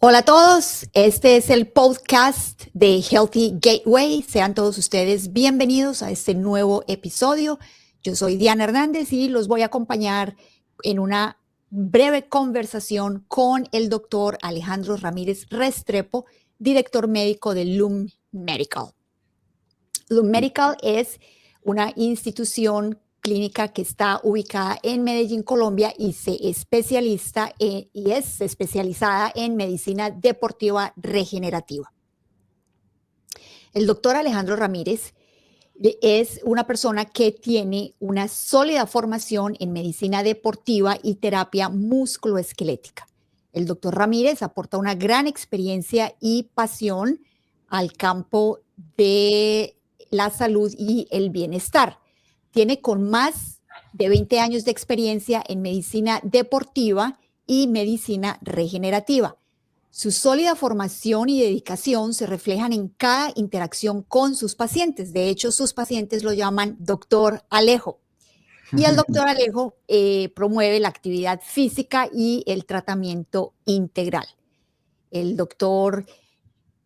Hola a todos, este es el podcast de Healthy Gateway. Sean todos ustedes bienvenidos a este nuevo episodio. Yo soy Diana Hernández y los voy a acompañar en una breve conversación con el doctor Alejandro Ramírez Restrepo, director médico de Lume Medical. Lume Medical es una institución clínica que está ubicada en Medellín, Colombia, y es especializada en medicina deportiva regenerativa. El doctor Alejandro Ramírez es una persona que tiene una sólida formación en medicina deportiva y terapia musculoesquelética. El doctor Ramírez aporta una gran experiencia y pasión al campo de la salud y el bienestar. Tiene con más de 20 años de experiencia en medicina deportiva y medicina regenerativa. Su sólida formación y dedicación se reflejan en cada interacción con sus pacientes. De hecho, sus pacientes lo llaman doctor Alejo. Y el doctor Alejo promueve la actividad física y el tratamiento integral. El doctor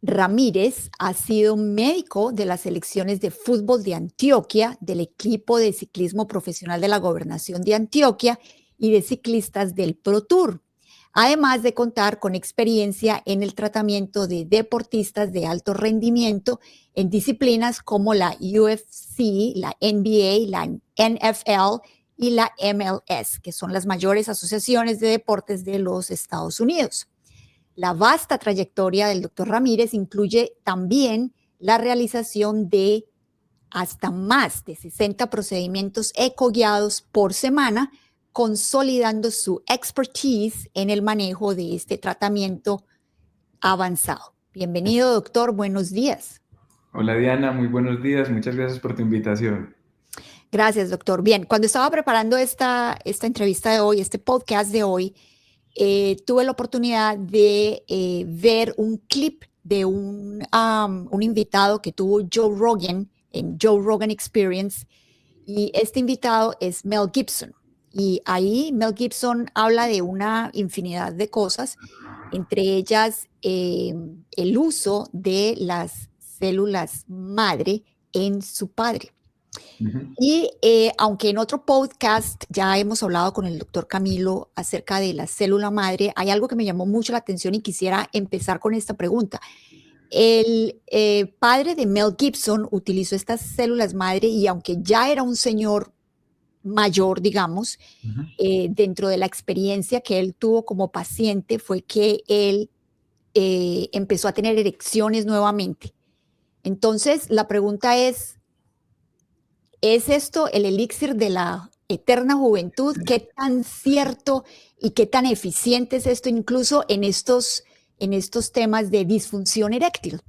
Ramírez ha sido médico de las selecciones de fútbol de Antioquia, del equipo de ciclismo profesional de la Gobernación de Antioquia y de ciclistas del Pro Tour, además de contar con experiencia en el tratamiento de deportistas de alto rendimiento en disciplinas como la UFC, la NBA, la NFL y la MLS, que son las mayores asociaciones de deportes de los Estados Unidos. La vasta trayectoria del doctor Ramírez incluye también la realización de hasta más de 60 procedimientos ecoguiados por semana, consolidando su expertise en el manejo de este tratamiento avanzado. Bienvenido, doctor. Buenos días. Hola Diana, muy buenos días. Muchas gracias por tu invitación. Gracias, doctor. Bien, cuando estaba preparando esta entrevista de hoy, este podcast de hoy, tuve la oportunidad de ver un clip de un invitado que tuvo Joe Rogan en Joe Rogan Experience, y este invitado es Mel Gibson. Y ahí Mel Gibson habla de una infinidad de cosas, entre ellas el uso de las células madre en su padre. Y aunque en otro podcast ya hemos hablado con el doctor Camilo acerca de la célula madre, hay algo que me llamó mucho la atención y quisiera empezar con esta pregunta. El padre de Mel Gibson utilizó estas células madre y aunque ya era un señor mayor, digamos, dentro de la experiencia que él tuvo como paciente fue que él empezó a tener erecciones nuevamente. Entonces, la pregunta ¿es esto el elixir de la eterna juventud? ¿Qué tan cierto y qué tan eficiente es esto incluso en estos temas de disfunción eréctil?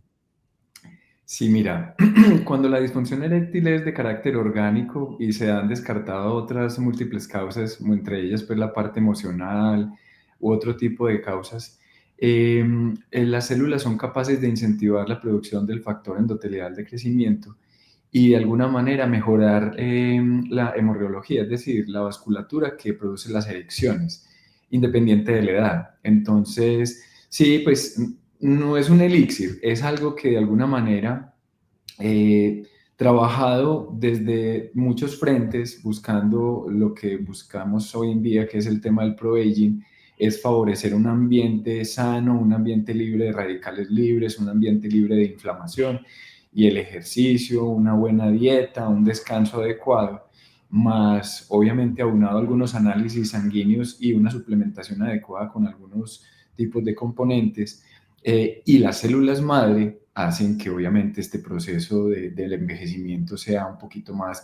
Sí, mira, cuando la disfunción eréctil es de carácter orgánico y se han descartado otras múltiples causas, entre ellas pues la parte emocional u otro tipo de causas, las células son capaces de incentivar la producción del factor endotelial de crecimiento y de alguna manera mejorar la hemorreología, es decir, la vasculatura que produce las erecciones, independiente de la edad. Entonces, sí, pues no es un elixir, es algo que de alguna manera trabajado desde muchos frentes, buscando lo que buscamos hoy en día, que es el tema del pro-aging, es favorecer un ambiente sano, un ambiente libre de radicales libres, un ambiente libre de inflamación, y el ejercicio, una buena dieta, un descanso adecuado, más obviamente aunado a algunos análisis sanguíneos y una suplementación adecuada con algunos tipos de componentes, y las células madre hacen que obviamente este proceso del envejecimiento sea un poquito más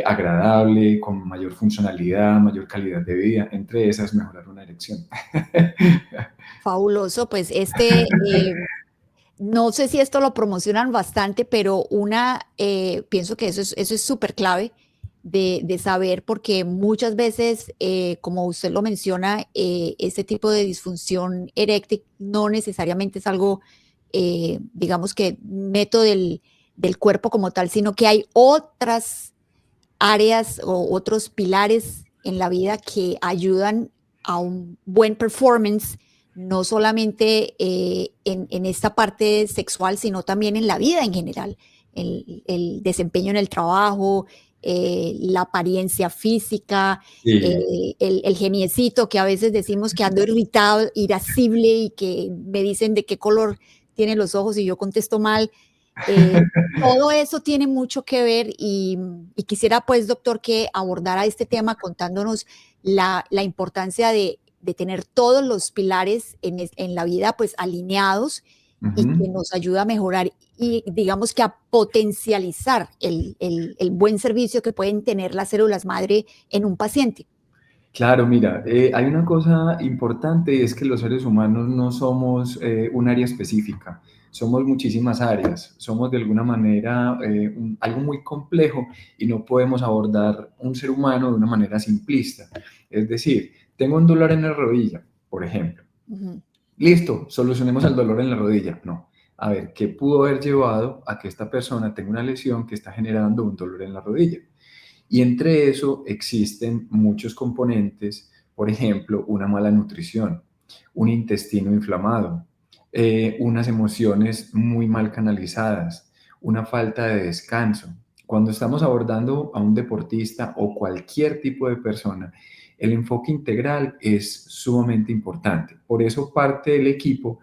agradable, con mayor funcionalidad, mayor calidad de vida, entre esas mejorar una erección. Fabuloso, pues no sé si esto lo promocionan bastante, pero pienso que eso es súper clave de saber, porque muchas veces, como usted lo menciona, este tipo de disfunción eréctil no necesariamente es algo, digamos que neto del cuerpo como tal, sino que hay otras áreas o otros pilares en la vida que ayudan a un buen performance, no solamente en esta parte sexual, sino también en la vida en general, el desempeño en el trabajo, la apariencia física, Sí. el geniecito que a veces decimos que ando irritado, irascible y que me dicen de qué color tienen los ojos y yo contesto mal. Eh, Todo eso tiene mucho que ver y quisiera pues, doctor, que abordara este tema contándonos la importancia de tener todos los pilares en la vida pues alineados y Ujú. que nos ayuda a mejorar y digamos que a potencializar el buen servicio que pueden tener las células madre en un paciente. Claro, mira, hay una cosa importante y es que los seres humanos no somos un área específica, somos muchísimas áreas, somos de alguna manera algo muy complejo y no podemos abordar un ser humano de una manera simplista. Es decir, tengo un dolor en la rodilla, por ejemplo. Ujú, Listo, solucionemos el dolor en la rodilla. No. A ver, ¿qué pudo haber llevado a que esta persona tenga una lesión que está generando un dolor en la rodilla? Y entre eso existen muchos componentes, por ejemplo, una mala nutrición, un intestino inflamado, unas emociones muy mal canalizadas, una falta de descanso. Cuando estamos abordando a un deportista o cualquier tipo de persona, el enfoque integral es sumamente importante. Por eso parte del equipo,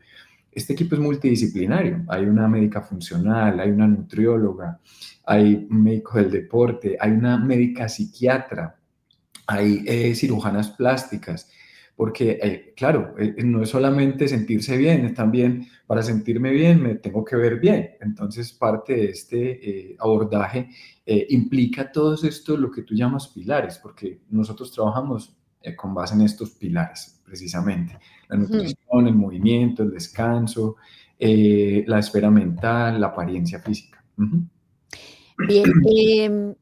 este equipo es multidisciplinario. Hay una médica funcional, hay una nutrióloga, hay un médico del deporte, hay una médica psiquiatra, hay cirujanas plásticas, porque, claro, no es solamente sentirse bien, es también para sentirme bien me tengo que ver bien. Entonces, parte de este abordaje implica todos esto, lo que tú llamas pilares, porque nosotros trabajamos con base en estos pilares, precisamente. La ujú. nutrición, el movimiento, el descanso, la esfera mental, la apariencia física. Ujú. Bien,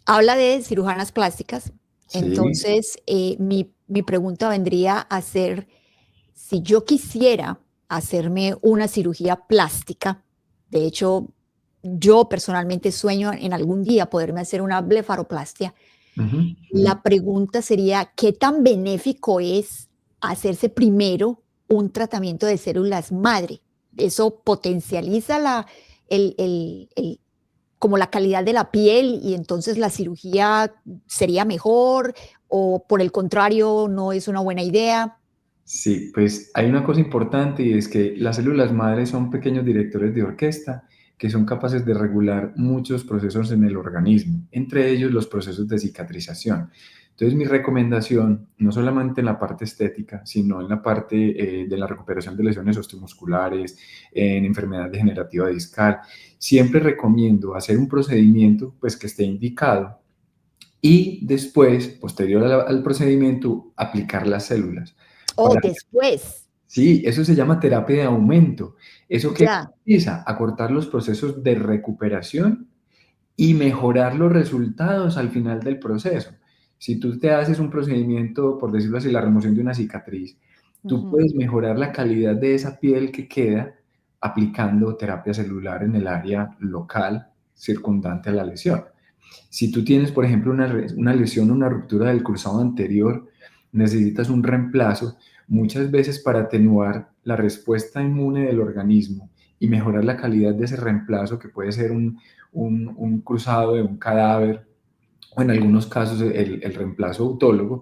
habla de cirujanas plásticas, Sí. entonces mi pregunta vendría a ser, si yo quisiera hacerme una cirugía plástica, de hecho, yo personalmente sueño en algún día poderme hacer una blefaroplastia. Ujú, ujú. La pregunta sería, ¿qué tan benéfico es hacerse primero un tratamiento de células madre? ¿Eso potencializa como la calidad de la piel y entonces la cirugía sería mejor o por el contrario no es una buena idea? Sí, pues hay una cosa importante y es que las células madres son pequeños directores de orquesta que son capaces de regular muchos procesos en el organismo, entre ellos los procesos de cicatrización. Entonces, mi recomendación, no solamente en la parte estética, sino en la parte de la recuperación de lesiones osteomusculares, en enfermedad degenerativa discal, siempre recomiendo hacer un procedimiento pues, que esté indicado y después, posterior al procedimiento, aplicar las células. O Para después, Sí, eso se llama terapia de aumento. ¿Eso qué ya. garantiza? Acortar los procesos de recuperación y mejorar los resultados al final del proceso. Si tú te haces un procedimiento, por decirlo así, la remoción de una cicatriz, tú Ujú, puedes mejorar la calidad de esa piel que queda aplicando terapia celular en el área local circundante a la lesión. Si tú tienes, por ejemplo, una lesión, una ruptura del cruzado anterior, necesitas un reemplazo, muchas veces para atenuar la respuesta inmune del organismo y mejorar la calidad de ese reemplazo, que puede ser un cruzado de un cadáver o en algunos casos el reemplazo autólogo.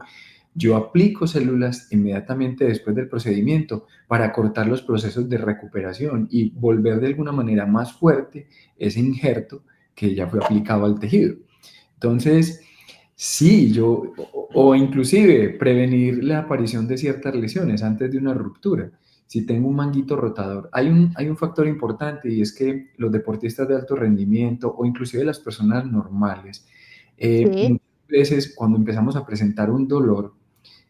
Yo aplico células inmediatamente después del procedimiento para cortar los procesos de recuperación y volver de alguna manera más fuerte ese injerto que ya fue aplicado al tejido. Entonces, sí, o inclusive prevenir la aparición de ciertas lesiones antes de una ruptura. Si tengo un manguito rotador, hay un factor importante y es que los deportistas de alto rendimiento o inclusive las personas normales, sí. muchas veces cuando empezamos a presentar un dolor,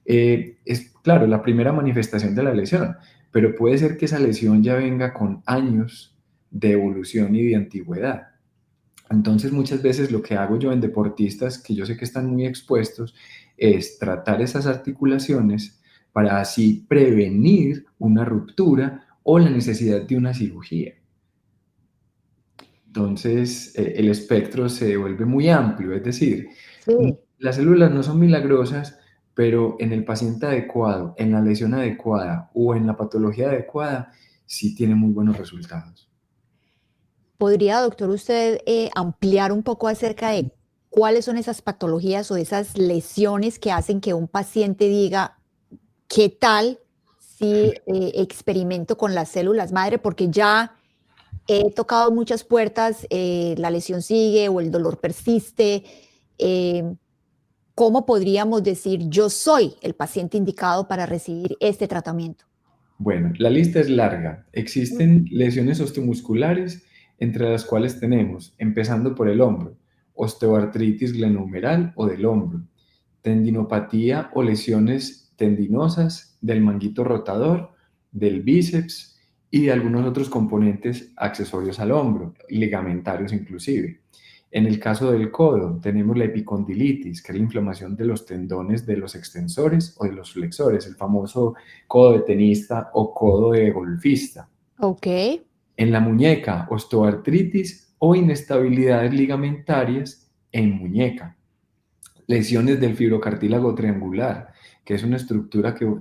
es claro, la primera manifestación de la lesión, pero puede ser que esa lesión ya venga con años de evolución y de antigüedad. Entonces, muchas veces lo que hago yo en deportistas que yo sé que están muy expuestos es tratar esas articulaciones para así prevenir una ruptura o la necesidad de una cirugía. Entonces, el espectro se vuelve muy amplio, es decir, Sí. las células no son milagrosas, pero en el paciente adecuado, en la lesión adecuada o en la patología adecuada, sí tiene muy buenos resultados. ¿Podría, doctor, usted ampliar un poco acerca de cuáles son esas patologías o esas lesiones que hacen que un paciente diga, ¿qué tal si experimento con las células madre? Porque ya he tocado muchas puertas, la lesión sigue o el dolor persiste. eh, ¿Cómo podríamos decir yo soy el paciente indicado para recibir este tratamiento? Bueno, la lista es larga. Mm. Existen lesiones osteomusculares, entre las cuales tenemos, empezando por el hombro, osteoartritis glenohumeral o del hombro, tendinopatía o lesiones tendinosas del manguito rotador, del bíceps y de algunos otros componentes accesorios al hombro, ligamentarios inclusive. En el caso del codo, tenemos la epicondilitis, que es la inflamación de los tendones de los extensores o de los flexores, el famoso codo de tenista o codo de golfista. Ok. En la muñeca, osteoartritis o inestabilidades ligamentarias en muñeca. Lesiones del fibrocartílago triangular, que es una estructura que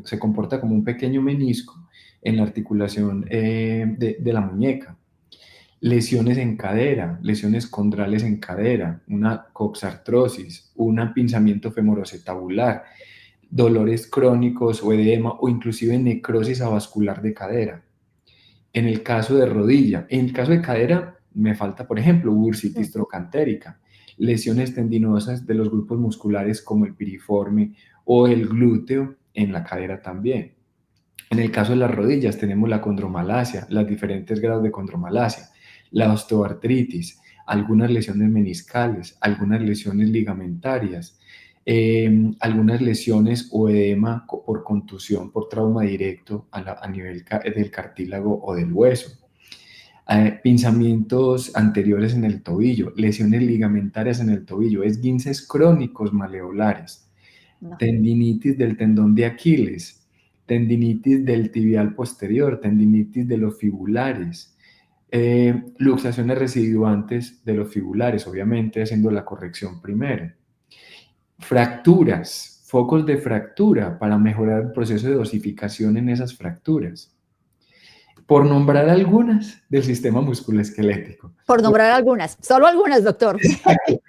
se comporta como un pequeño menisco en la articulación de la muñeca. Lesiones en cadera, lesiones condrales en cadera, una coxartrosis, un pinzamiento femoroacetabular, dolores crónicos o edema o inclusive necrosis avascular de cadera. En el caso de rodilla, en el caso de cadera me falta, por ejemplo, bursitis trocantérica, lesiones tendinosas de los grupos musculares como el piriforme o el glúteo en la cadera también. En el caso de las rodillas tenemos la condromalacia, los diferentes grados de condromalacia, la osteoartritis, algunas lesiones meniscales, algunas lesiones ligamentarias, algunas lesiones o edema por contusión, por trauma directo a nivel del cartílago o del hueso. Pinzamientos anteriores en el tobillo, lesiones ligamentarias en el tobillo, esguinces crónicos maleolares, No. tendinitis del tendón de Aquiles, tendinitis del tibial posterior, tendinitis de los fibulares, luxaciones residuantes de los fibulares, obviamente haciendo la corrección primero. Fracturas, focos de fractura para mejorar el proceso de dosificación en esas fracturas. Por nombrar algunas del sistema musculoesquelético. Por nombrar algunas, solo algunas, doctor. Exacto.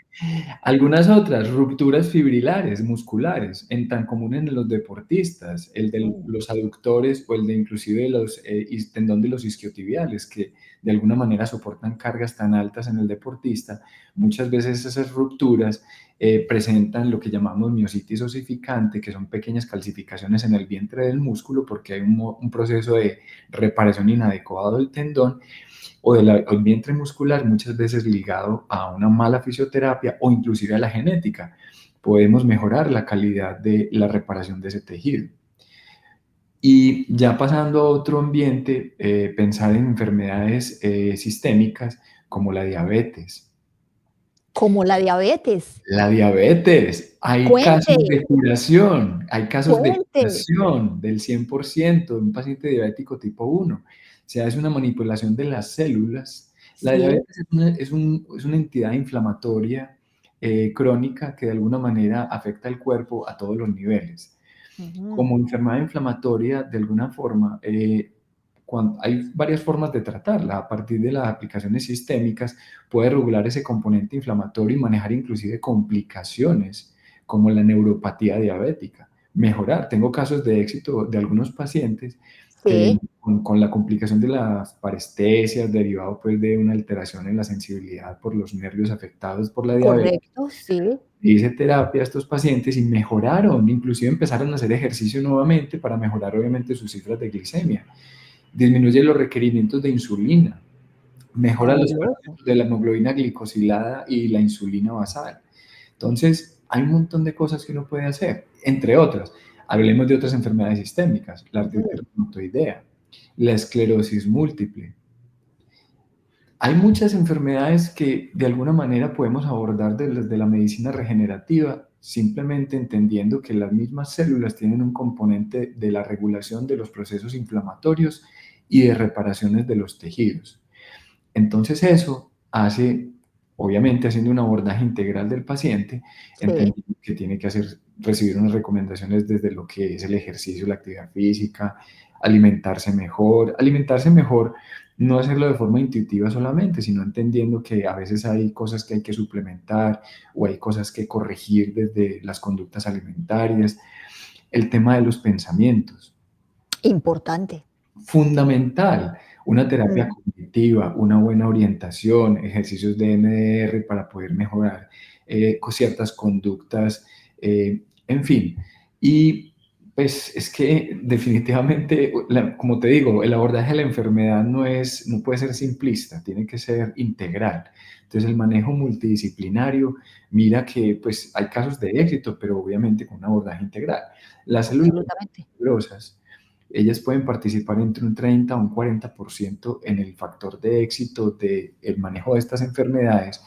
Algunas otras, rupturas fibrilares, musculares, en tan común en los deportistas, el de Mm. los aductores o el de inclusive los tendón de los isquiotibiales, que de alguna manera soportan cargas tan altas en el deportista. Muchas veces esas rupturas presentan lo que llamamos miositis osificante, que son pequeñas calcificaciones en el vientre del músculo porque hay un proceso de reparación inadecuado del tendón o del vientre muscular, muchas veces ligado a una mala fisioterapia o inclusive a la genética. Podemos mejorar la calidad de la reparación de ese tejido. Y ya pasando a otro ambiente, pensar en enfermedades sistémicas como la diabetes. Como la diabetes. La diabetes, hay Cuente, casos de curación, hay casos de cuente. curación del 100% de un paciente diabético tipo 1. Se hace una manipulación de las células. La Sí. diabetes es una entidad inflamatoria crónica que de alguna manera afecta al cuerpo a todos los niveles. Ujú. Como enfermedad inflamatoria, de alguna forma, hay varias formas de tratarla. A partir de las aplicaciones sistémicas, puede regular ese componente inflamatorio y manejar inclusive complicaciones como la neuropatía diabética. Mejorar. Tengo casos de éxito de algunos pacientes que Sí, con la complicación de las parestesias derivado pues de una alteración en la sensibilidad por los nervios afectados por la diabetes, correcto, sí. hice terapia a estos pacientes y mejoraron, inclusive empezaron a hacer ejercicio nuevamente para mejorar obviamente sus cifras de glicemia. Disminuye los requerimientos de insulina, mejora los Fabuloso. parámetros de la hemoglobina glicosilada y la insulina basal. Entonces, hay un montón de cosas que uno puede hacer, entre otras. Hablemos de otras enfermedades sistémicas, la artritis Ujú. reumatoidea, la esclerosis múltiple. Hay muchas enfermedades que de alguna manera podemos abordar desde la medicina regenerativa, simplemente entendiendo que las mismas células tienen un componente de la regulación de los procesos inflamatorios y de reparaciones de los tejidos. Entonces eso hace, obviamente haciendo un abordaje integral del paciente, Sí. entendiendo que tiene que hacer recibir unas recomendaciones desde lo que es el ejercicio, la actividad física, alimentarse mejor. Alimentarse mejor, no hacerlo de forma intuitiva solamente, sino entendiendo que a veces hay cosas que hay que suplementar o hay cosas que corregir desde las conductas alimentarias. El tema de los pensamientos. Importante. Fundamental, una terapia Mm, cognitiva, una buena orientación, ejercicios de NDR para poder mejorar ciertas conductas, en fin. Y pues es que definitivamente, como te digo, el abordaje de la enfermedad no puede ser simplista, tiene que ser integral. Entonces el manejo multidisciplinario, mira que pues hay casos de éxito, pero obviamente con un abordaje integral. Las células absolutamente. fibrosas, ellas pueden participar entre un 30 o un 40% en el factor de éxito del manejo de estas enfermedades,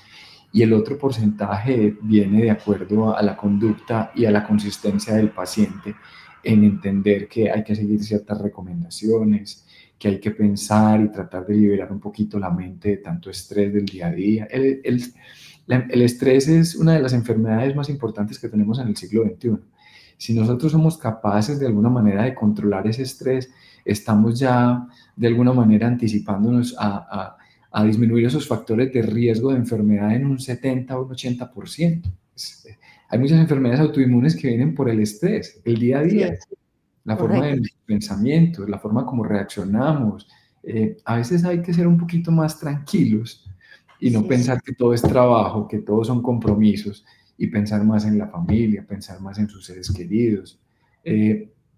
y el otro porcentaje viene de acuerdo a la conducta y a la consistencia del paciente en entender que hay que seguir ciertas recomendaciones, que hay que pensar y tratar de liberar un poquito la mente de tanto estrés del día a día. El estrés es una de las enfermedades más importantes que tenemos en el siglo XXI. Si nosotros somos capaces de alguna manera de controlar ese estrés, estamos ya de alguna manera anticipándonos a disminuir esos factores de riesgo de enfermedad en un 70 o un 80%. Hay muchas enfermedades autoinmunes que vienen por el estrés, el día a Sí, día, la forma de correcto. nuestros pensamientos, la forma como reaccionamos. A veces hay que ser un poquito más tranquilos y no Sí, sí. pensar que todo es trabajo, que todos son compromisos, y pensar más en la familia, pensar más en sus seres queridos,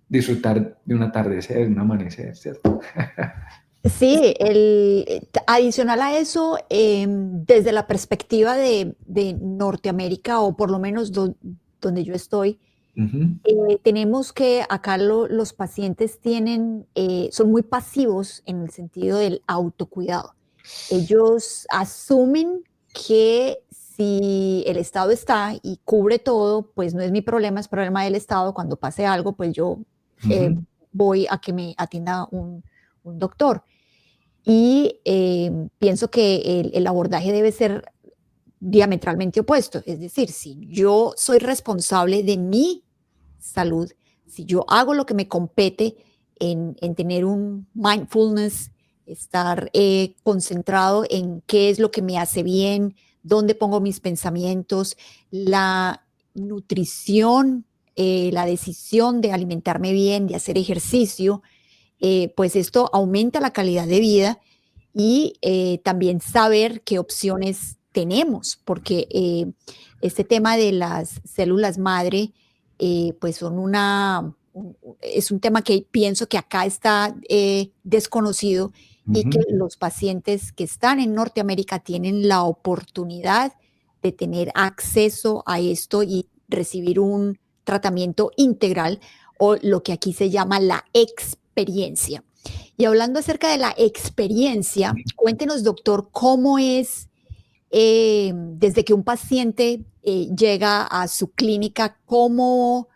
disfrutar de un atardecer, de un amanecer, ¿cierto? Sí, adicional a eso, desde la perspectiva de Norteamérica, o por lo menos donde yo estoy, Ujú, tenemos que acá los pacientes son muy pasivos en el sentido del autocuidado. Ellos asumen que si el Estado está y cubre todo, pues no es mi problema, es problema del Estado. Cuando pase algo, pues yo eh, ujú, voy a que me atienda un doctor. Y pienso que el abordaje debe ser diametralmente opuesto. Es decir, si yo soy responsable de mi salud, si yo hago lo que me compete en tener un mindfulness, estar concentrado en qué es lo que me hace bien, dónde pongo mis pensamientos, la nutrición, la decisión de alimentarme bien, de hacer ejercicio, pues esto aumenta la calidad de vida y también saber qué opciones tenemos, porque este tema de las células madre, pues son es un tema que pienso que acá está desconocido, y que ujú. los pacientes que están en Norteamérica tienen la oportunidad de tener acceso a esto y recibir un tratamiento integral, o lo que aquí se llama la experiencia. Y hablando acerca de la experiencia, cuéntenos, doctor, cómo es desde que un paciente llega a su clínica, cómo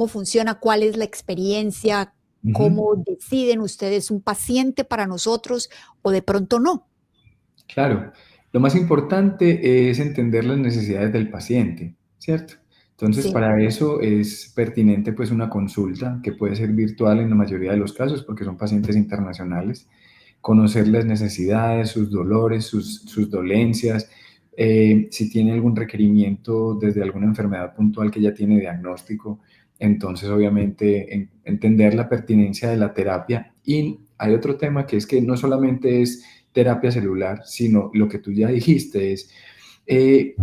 funciona, cuál es la experiencia, Ujú. cómo deciden ustedes un paciente para nosotros o de pronto no. Claro, lo más importante es entender las necesidades del paciente, ¿cierto? Entonces, Sí, para eso es pertinente pues una consulta que puede ser virtual en la mayoría de los casos porque son pacientes internacionales, conocer las necesidades, sus dolores, sus dolencias, si tiene algún requerimiento desde alguna enfermedad puntual que ya tiene diagnóstico, entonces obviamente entender la pertinencia de la terapia. Y hay otro tema que es que no solamente es terapia celular, sino lo que tú ya dijiste eh,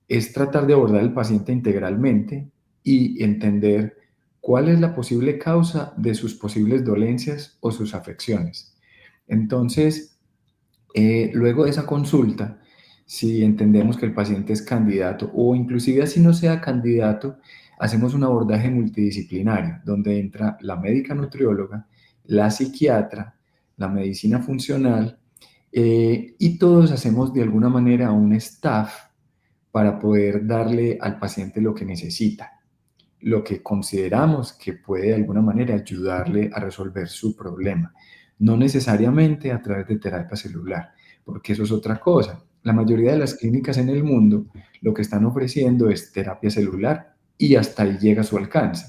es tratar de abordar al paciente integralmente y entender cuál es la posible causa de sus posibles dolencias o sus afecciones. Entonces, luego de esa consulta, si entendemos que el paciente es candidato o inclusive así no sea candidato, hacemos un abordaje multidisciplinario donde entra la médica nutrióloga, la psiquiatra, la medicina funcional, y todos hacemos de alguna manera un staff para poder darle al paciente lo que necesita, lo que consideramos que puede de alguna manera ayudarle a resolver su problema. No necesariamente a través de terapia celular, porque eso es otra cosa. La mayoría de las clínicas en el mundo lo que están ofreciendo es terapia celular, y hasta ahí llega su alcance.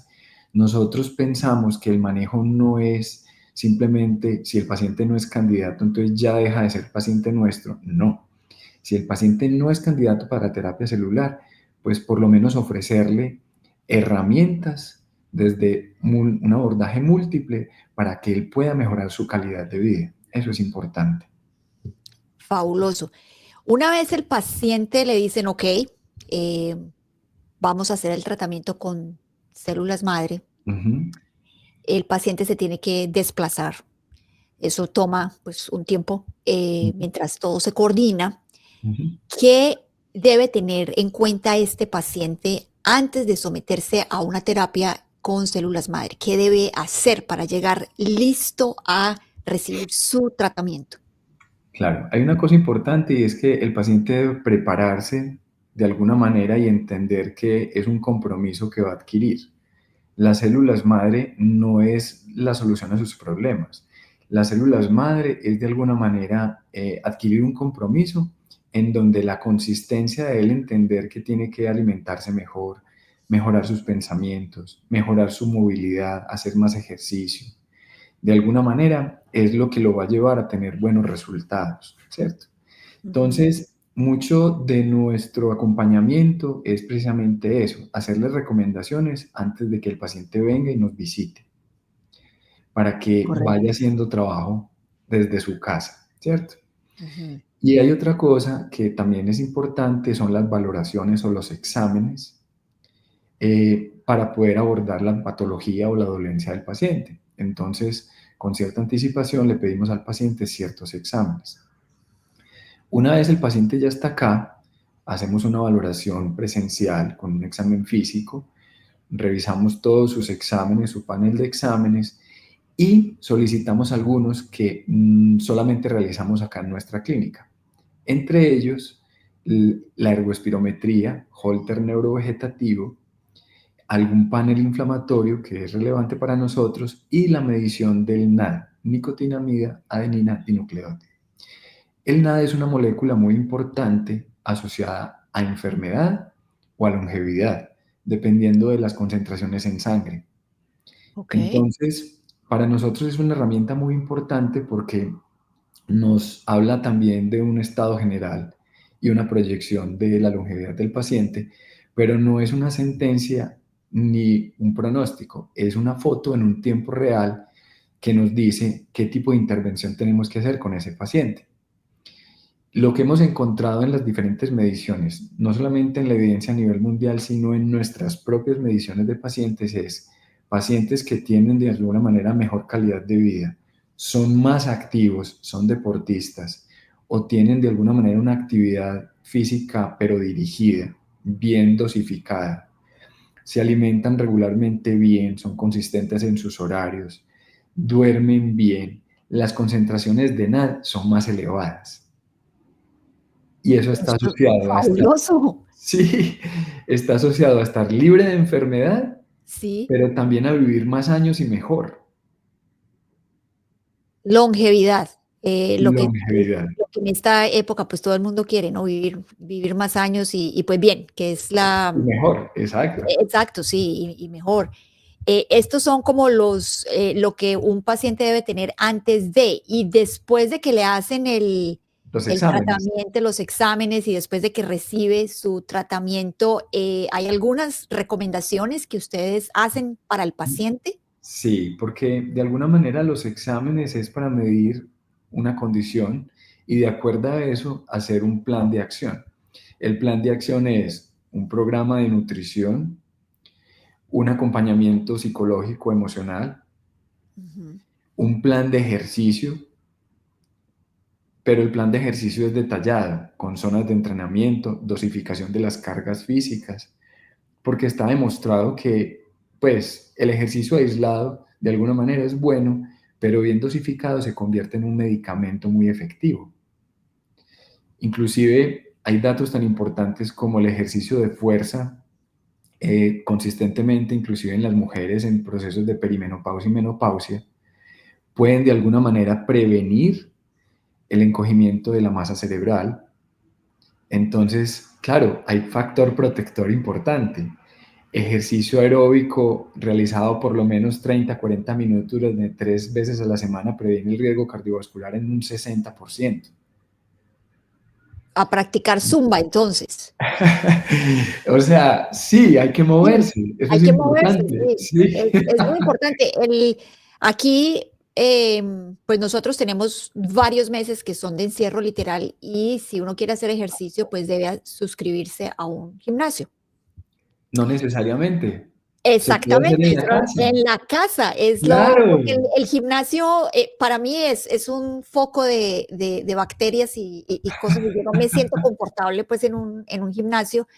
Nosotros pensamos que el manejo no es simplemente si el paciente no es candidato, entonces ya deja de ser paciente nuestro. No. Si el paciente no es candidato para terapia celular, pues por lo menos ofrecerle herramientas desde un abordaje múltiple para que él pueda mejorar su calidad de vida. Eso es importante. Fabuloso. Una vez el paciente le dicen, ok, eh, vamos a hacer el tratamiento con células madre, Ujú, el paciente se tiene que desplazar. Eso toma pues un tiempo ujú, mientras todo se coordina. ujú. ¿Qué debe tener en cuenta este paciente antes de someterse a una terapia con células madre? ¿Qué debe hacer para llegar listo a recibir su tratamiento? Claro, hay una cosa importante y es que el paciente debe prepararse de alguna manera y entender que es un compromiso que va a adquirir. Las células madre no es la solución a sus problemas. Las células madre es de alguna manera adquirir un compromiso en donde la consistencia de él entender que tiene que alimentarse mejor, mejorar sus pensamientos, mejorar su movilidad, hacer más ejercicio, de alguna manera es lo que lo va a llevar a tener buenos resultados, ¿cierto? Ujú, Entonces, mucho de nuestro acompañamiento es precisamente eso, hacerle recomendaciones antes de que el paciente venga y nos visite, para que vaya correcto. haciendo trabajo desde su casa, ¿cierto? Ujú, Y hay otra cosa que también es importante, son las valoraciones o los exámenes para poder abordar la patología o la dolencia del paciente. Entonces, con cierta anticipación le pedimos al paciente ciertos exámenes. Una vez el paciente ya está acá, hacemos una valoración presencial con un examen físico, revisamos todos sus exámenes, su panel de exámenes y solicitamos algunos que solamente realizamos acá en nuestra clínica. Entre ellos, la ergoespirometría, Holter neurovegetativo, algún panel inflamatorio que es relevante para nosotros y la medición del NAD, nicotinamida adenina dinucleótido. El NAD es una molécula muy importante asociada a enfermedad o a longevidad, dependiendo de las concentraciones en sangre. ok. Entonces, para nosotros es una herramienta muy importante porque nos habla también de un estado general y una proyección de la longevidad del paciente, pero no es una sentencia ni un pronóstico, es una foto en un tiempo real que nos dice qué tipo de intervención tenemos que hacer con ese paciente. Lo que hemos encontrado en las diferentes mediciones, no solamente en la evidencia a nivel mundial, sino en nuestras propias mediciones de pacientes, es pacientes que tienen de alguna manera mejor calidad de vida, son más activos, son deportistas o tienen de alguna manera una actividad física pero dirigida, bien dosificada, se alimentan regularmente bien, son consistentes en sus horarios, duermen bien, las concentraciones de NAD son más elevadas. Y eso está Esto es asociado a estar, fabuloso. sí, está asociado a estar libre de enfermedad, Sí, pero también a vivir más años y mejor. longevidad, Longevidad. lo que en esta época, pues, todo el mundo quiere, ¿no? Vivir más años y, pues, bien, que es la Y mejor, exacto. exacto, sí, y mejor. Estos son como lo que un paciente debe tener antes de, y después de que le hacen Los el exámenes. tratamiento, los exámenes, y después de que recibe su tratamiento, ¿hay algunas recomendaciones que ustedes hacen para el paciente? Sí, porque de alguna manera los exámenes es para medir una condición y de acuerdo a eso hacer un plan de acción. El plan de acción es un programa de nutrición, un acompañamiento psicológico emocional, Ujú, un plan de ejercicio, pero el plan de ejercicio es detallado, con zonas de entrenamiento, dosificación de las cargas físicas, porque está demostrado que, pues, el ejercicio aislado de alguna manera es bueno, pero bien dosificado se convierte en un medicamento muy efectivo. Inclusive hay datos tan importantes como el ejercicio de fuerza consistentemente, inclusive en las mujeres en procesos de perimenopausia y menopausia, pueden de alguna manera prevenir el encogimiento de la masa cerebral. Entonces, claro, hay factor protector importante. Ejercicio aeróbico realizado por lo menos 30, 40 minutos durante 3 veces a la semana previene el riesgo cardiovascular en un 60%. A practicar zumba, entonces. O sea, sí, hay que Sí, moverse, eso hay es que moverse, importante, sí. sí. Es muy importante. Aquí, pues nosotros tenemos varios meses que son de encierro literal y si uno quiere hacer ejercicio, pues debe suscribirse a un gimnasio. No necesariamente, se puede hacer en Exactamente, la pero casa. en la casa es lo, Claro. porque el gimnasio para mí es un foco de bacterias y cosas, y yo no me siento confortable pues en un gimnasio,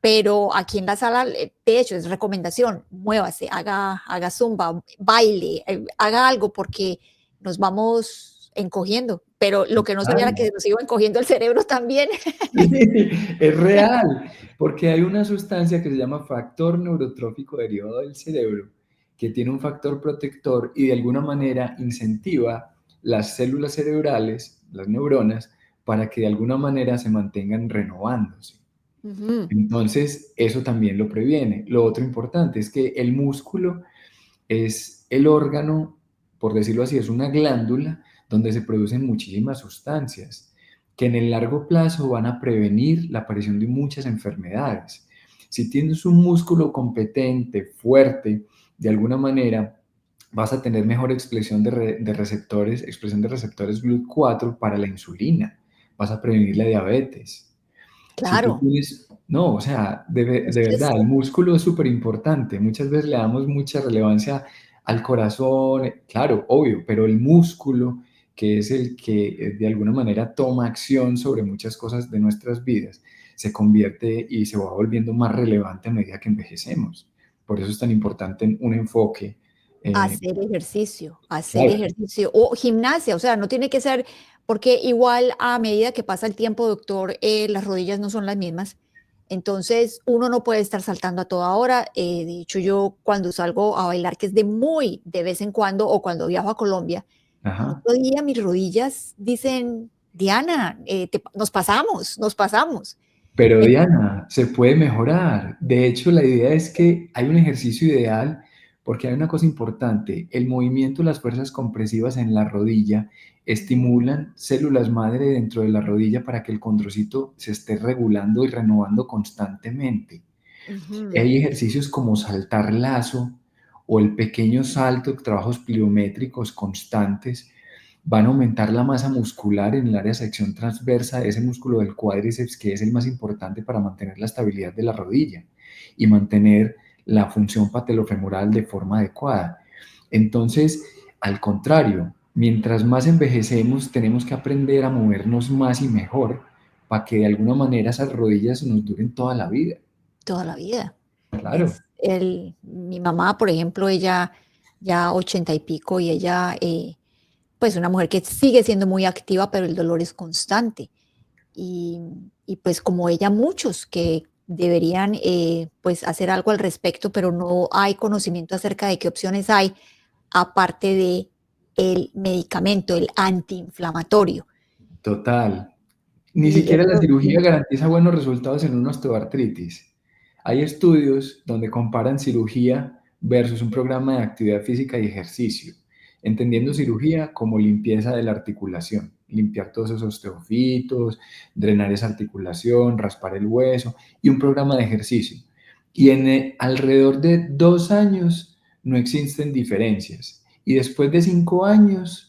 pero aquí en la sala, de hecho, es recomendación, muévase, haga zumba, baile, haga algo porque nos vamos encogiendo, pero lo que no sabía era Total. que nos iba encogiendo el cerebro también. Es real, porque hay una sustancia que se llama factor neurotrófico derivado del cerebro, que tiene un factor protector y de alguna manera incentiva las células cerebrales, las neuronas, para que de alguna manera se mantengan renovándose. Ujú, Entonces, eso también lo previene. Lo otro importante es que el músculo es el órgano, por decirlo así, es una glándula donde se producen muchísimas sustancias que en el largo plazo van a prevenir la aparición de muchas enfermedades. Si tienes un músculo competente, fuerte, de alguna manera vas a tener mejor expresión de receptores GLUT4 para la insulina, vas a prevenir la diabetes. Si tú claro, tienes, no, o sea, de entonces, verdad, el músculo es súper importante. Muchas veces le damos mucha relevancia al corazón, claro, obvio, pero el músculo, que es el que de alguna manera toma acción sobre muchas cosas de nuestras vidas, se convierte y se va volviendo más relevante a medida que envejecemos. Por eso es tan importante un enfoque. eh, hacer claro, ejercicio o gimnasia, o sea, no tiene que ser, porque igual a medida que pasa el tiempo, doctor, las rodillas no son las mismas. Entonces, uno no puede estar saltando a toda hora. De hecho, yo cuando salgo a bailar, que es de muy de vez en cuando, o cuando viajo a Colombia, al ajá. otro día mis rodillas dicen, Diana, nos pasamos. Pero En- Diana, se puede mejorar. De hecho, la idea es que hay un ejercicio ideal porque hay una cosa importante. El movimiento, las fuerzas compresivas en la rodilla Ujú, estimulan células madre dentro de la rodilla para que el condrocito se esté regulando y renovando constantemente. ujú, Hay ejercicios como saltar lazo o el pequeño salto, trabajos pliométricos constantes, van a aumentar la masa muscular en el área de sección transversa de ese músculo del cuádriceps, que es el más importante para mantener la estabilidad de la rodilla y mantener la función patelofemoral de forma adecuada. Entonces, al contrario, mientras más envejecemos, tenemos que aprender a movernos más y mejor para que de alguna manera esas rodillas nos duren toda la vida. toda la vida. Claro. Mi mamá, por ejemplo, ella ya 80 y pico y ella, pues una mujer que sigue siendo muy activa, pero el dolor es constante. Y, y pues como ella, muchos que deberían pues hacer algo al respecto, pero no hay conocimiento acerca de qué opciones hay, aparte de el medicamento, el antiinflamatorio. Total. Ni Y siquiera la eso, cirugía garantiza buenos resultados en una osteoartritis. Hay estudios donde comparan cirugía versus un programa de actividad física y ejercicio, entendiendo cirugía como limpieza de la articulación, limpiar todos esos osteofitos, drenar esa articulación, raspar el hueso y un programa de ejercicio. Y en alrededor de 2 años no existen diferencias. Y después de 5 años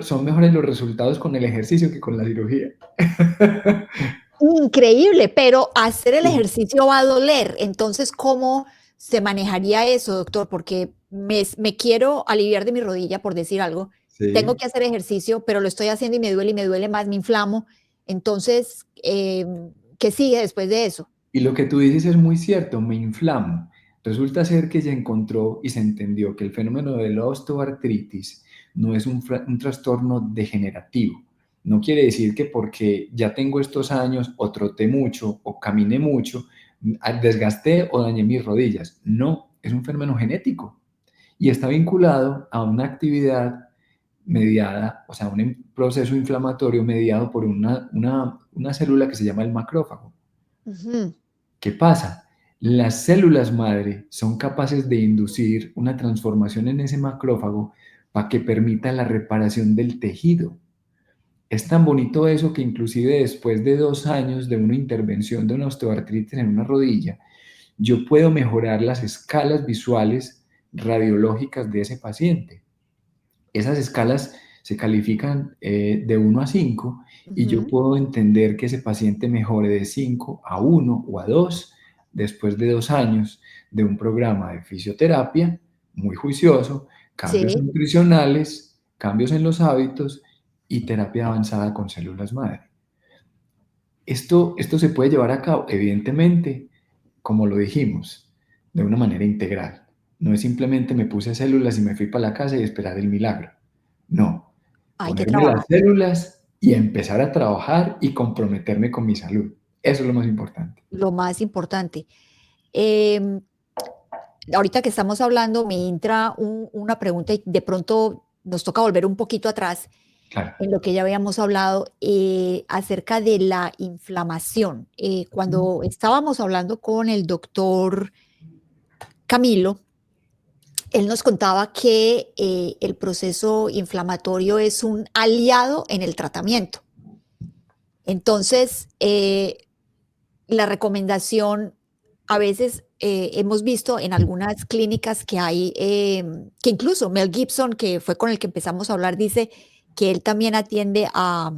son mejores los resultados con el ejercicio que con la cirugía. increíble, pero hacer el Sí, ejercicio va a doler. Entonces, ¿cómo se manejaría eso, doctor? Porque me quiero aliviar de mi rodilla, por decir algo. Tengo sí. que hacer ejercicio, pero lo estoy haciendo y me duele más, me inflamo. Entonces, ¿qué sigue después de eso? Y lo que tú dices es muy cierto, me inflamo. Resulta ser que se encontró y se entendió que el fenómeno de la osteoartritis no es un trastorno degenerativo. No quiere decir que porque ya tengo estos años o troté mucho o caminé mucho, desgasté o dañé mis rodillas. No, es un fenómeno genético y está vinculado a una actividad mediada, o sea, un proceso inflamatorio mediado por una célula que se llama el macrófago. Ujú, ¿Qué pasa? Las células madre son capaces de inducir una transformación en ese macrófago para que permita la reparación del tejido. Es tan bonito eso que inclusive después de 2 años de una intervención de una osteoartritis en una rodilla, yo puedo mejorar las escalas visuales radiológicas de ese paciente. Esas escalas se califican de 1 a 5 y yo Ujú. puedo entender que ese paciente mejore de 5 a 1 o a 2 después de 2 años de un programa de fisioterapia muy juicioso, cambios Sí. nutricionales, cambios en los hábitos y terapia avanzada con células madre. Esto se puede llevar a cabo, evidentemente, como lo dijimos, de una manera integral. No es simplemente me puse células y me fui para la casa y esperar el milagro. No, Hay que ponerme las trabajar. células y empezar a trabajar y comprometerme con mi salud. Eso es lo más importante. Lo más importante. Em, Ahorita que estamos hablando, me entra una pregunta y de pronto nos toca volver un poquito atrás Claro. en lo que ya habíamos hablado acerca de la inflamación. Cuando estábamos hablando con el doctor Camilo, él nos contaba que el proceso inflamatorio es un aliado en el tratamiento. Entonces, la recomendación, a veces hemos visto en algunas clínicas que hay, que incluso Mel Gibson, que fue con el que empezamos a hablar, dice que él también atiende a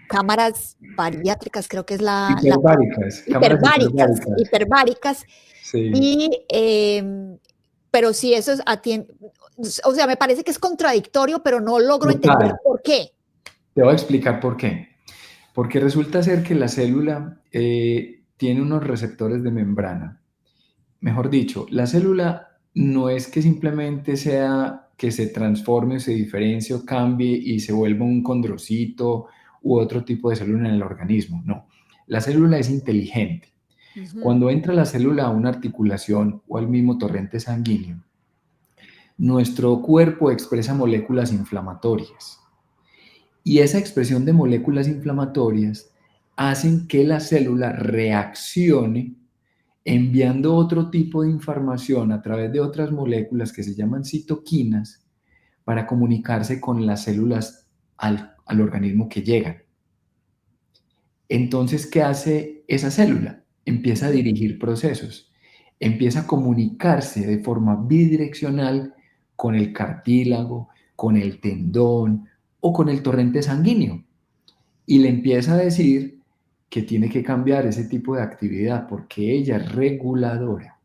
cámaras bariátricas, creo que es la Hiperbáricas, cámaras hiperbáricas, hiperbáricas. hiperbáricas, Sí, y, pero si eso es o sea, me parece que es contradictorio, pero no logro entender total. por qué. Te voy a explicar por qué. Porque resulta ser que la célula tiene unos receptores de membrana. Mejor dicho, la célula no es que simplemente sea que se transforme o se diferencie o cambie y se vuelva un condrocito u otro tipo de célula en el organismo. No, la célula es inteligente. Ujú. Cuando entra la célula a una articulación o al mismo torrente sanguíneo, nuestro cuerpo expresa moléculas inflamatorias. Y esa expresión de moléculas inflamatorias hacen que la célula reaccione enviando otro tipo de información a través de otras moléculas que se llaman citoquinas para comunicarse con las células al organismo que llegan. Entonces, ¿qué hace esa célula? Empieza a Ujú. dirigir procesos, empieza a comunicarse de forma bidireccional con el cartílago, con el tendón o con el torrente sanguíneo y le empieza a decir que tiene que cambiar ese tipo de actividad porque ella es reguladora.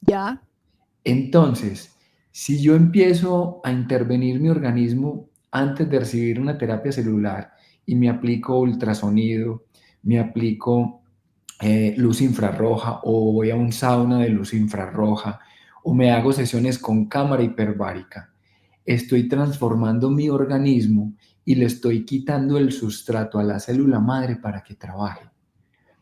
Ya. Entonces, si yo empiezo a intervenir mi organismo antes de recibir una terapia celular y me aplico ultrasonido, me aplico luz infrarroja o voy a un sauna de luz infrarroja o me hago sesiones con cámara hiperbárica, estoy transformando mi organismo y le estoy quitando el sustrato a la célula madre para que trabaje.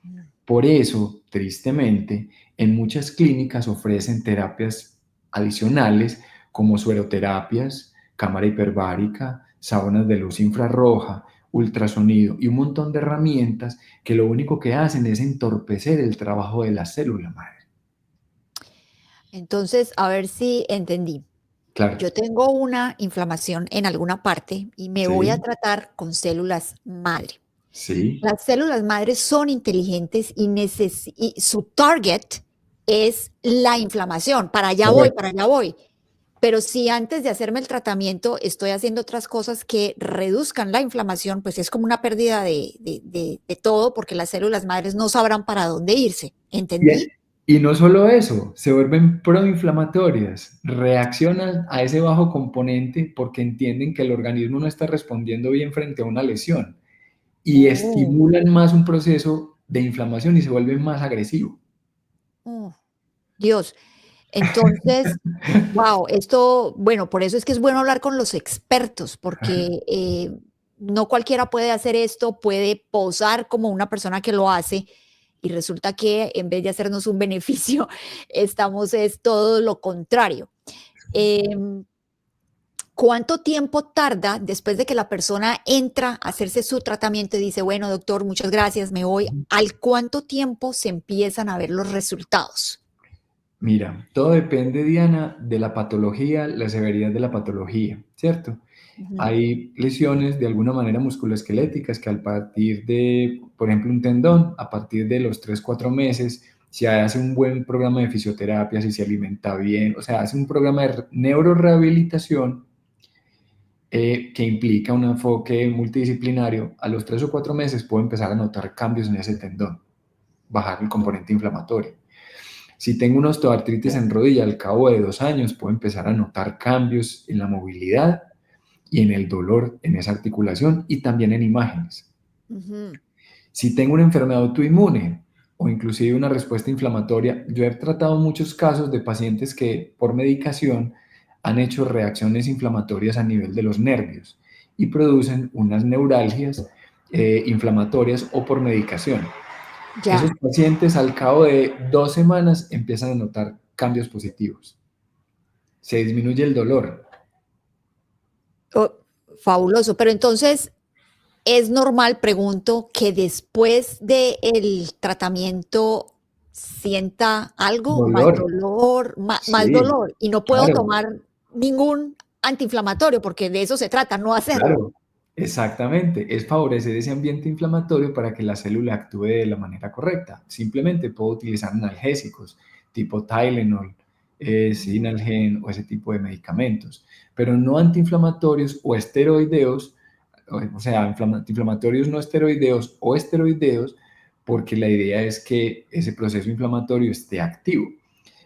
Mm. Por eso, tristemente, en muchas clínicas ofrecen terapias adicionales como sueroterapias, cámara hiperbárica, saunas de luz infrarroja, ultrasonido y un montón de herramientas que lo único que hacen es entorpecer el trabajo de la célula madre. Entonces, a ver si entendí. Claro, Yo tengo una inflamación en alguna parte y me voy a sí, tratar con células madre. sí, Las células madre son inteligentes y su target es la inflamación. correcto. Para allá voy. Pero si antes de hacerme el tratamiento estoy haciendo otras cosas que reduzcan la inflamación, pues es como una pérdida de todo, porque las células madres no sabrán para dónde irse. Y, ¿Entendí? y no solo eso, se vuelven proinflamatorias, reaccionan a ese bajo componente porque entienden que el organismo no está respondiendo bien frente a una lesión y Oh, estimulan más un proceso de inflamación y se vuelven más agresivos. oh, Dios. Entonces, wow, esto, bueno, por eso es que es bueno hablar con los expertos, porque no cualquiera puede hacer esto, puede posar como una persona que lo hace y resulta que en vez de hacernos un beneficio, estamos es todo lo contrario. Em, ¿Cuánto tiempo tarda después de que la persona entra a hacerse su tratamiento y dice, bueno, doctor, muchas gracias, me voy? ¿Al cuánto tiempo se empiezan a ver los resultados? Mira, todo depende, Diana, de la patología, la severidad de la patología, ¿cierto? Ujú. Hay lesiones de alguna manera musculoesqueléticas que al partir de, por ejemplo, un tendón, a partir de los 3 4 meses, si hace un buen programa de fisioterapia, si se alimenta bien, o sea, hace un programa de neurorehabilitación que implica un enfoque multidisciplinario, a los 3 o 4 meses puedo empezar a notar cambios en ese tendón, bajar el componente inflamatorio. Si tengo una osteoartritis en rodilla, al cabo de 2 años puedo empezar a notar cambios en la movilidad y en el dolor en esa articulación y también en imágenes. Ujú. Si tengo una enfermedad autoinmune o inclusive una respuesta inflamatoria, yo he tratado muchos casos de pacientes que por medicación han hecho reacciones inflamatorias a nivel de los nervios y producen unas neuralgias inflamatorias o por medicación. Esos Ya. pacientes al cabo de 2 semanas empiezan a notar cambios positivos. Se disminuye el dolor. Oh, fabuloso. Pero entonces, ¿es normal, pregunto, que después del tratamiento sienta algo, más Dolor, dolor, más sí, dolor, y no puedo claro. tomar ningún antiinflamatorio? Porque de eso se trata, no hacerlo. Claro, exactamente. Es favorecer ese ambiente inflamatorio para que la célula actúe de la manera correcta. Simplemente puedo utilizar analgésicos tipo Tylenol, Ujú. Sinalgen o ese tipo de medicamentos, pero no antiinflamatorios o esteroideos, o sea, antiinflamatorios no esteroideos o esteroideos, porque la idea es que ese proceso inflamatorio esté activo.